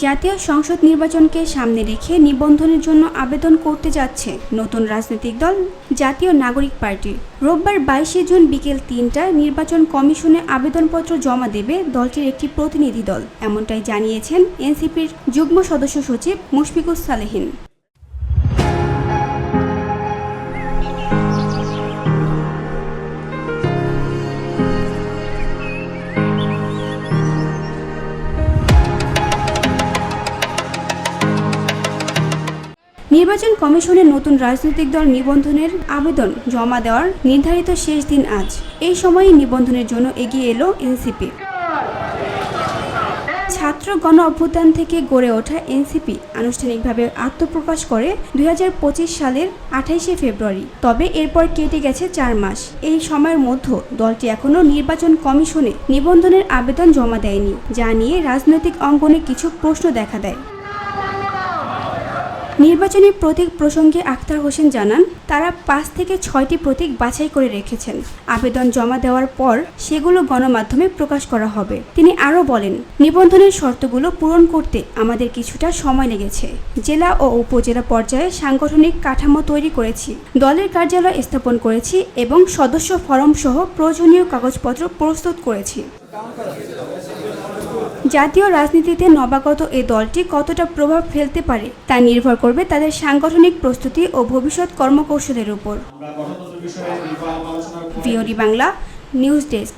জাতীয় সংসদ নির্বাচনকে সামনে রেখে নিবন্ধনের জন্য আবেদন করতে যাচ্ছে নতুন রাজনৈতিক দল জাতীয় নাগরিক পার্টি। রোববার 22 জুন বিকেল 3টায় নির্বাচন কমিশনে আবেদনপত্র জমা দেবে দলটির একটি প্রতিনিধি দল, এমনটাই জানিয়েছেন এনসিপির যুগ্ম সদস্য সচিব মুশফিকুস সালেহীন। নির্বাচন কমিশনের নতুন রাজনৈতিক দল নিবন্ধনের আবেদন জমা দেওয়ার নির্ধারিত শেষ দিন আজ। এই সময়ে নিবন্ধনের জন্য এগিয়ে এলো এনসিপি। ছাত্র গণ অভ্যুত্থান থেকে গড়ে ওঠা এনসিপি আনুষ্ঠানিকভাবে আত্মপ্রকাশ করে 2025 সালের 28 ফেব্রুয়ারি। তবে এরপর কেটে গেছে 4 মাস। এই সময়ের মধ্যে দলটি এখনও নির্বাচন কমিশনে নিবন্ধনের আবেদন জমা দেয়নি, যা নিয়ে রাজনৈতিক অঙ্গনে কিছু প্রশ্ন দেখা দেয়। নির্বাচনী প্রতীক প্রসঙ্গে আখতার হোসেন জানান, তারা 5 থেকে 6টি প্রতীক বাছাই করে রেখেছেন। আবেদন জমা দেওয়ার পর সেগুলো গণমাধ্যমে প্রকাশ করা হবে। তিনি আরও বলেন, নিবন্ধনের শর্তগুলো পূরণ করতে আমাদের কিছুটা সময় লেগেছে। জেলা ও উপজেলা পর্যায়ে সাংগঠনিক কাঠামো তৈরি করেছি, দলের কার্যালয় স্থাপন করেছি এবং সদস্য ফরম সহ প্রয়োজনীয় কাগজপত্র প্রস্তুত করেছি। জাতীয় রাজনীতিতে নবাগত এই দলটি কতটা প্রভাব ফেলতে পারে তা নির্ভর করবে তাদের সাংগঠনিক প্রস্তুতি ও ভবিষ্যৎ কর্মকৌশলের উপর। VOD Bangla news desk.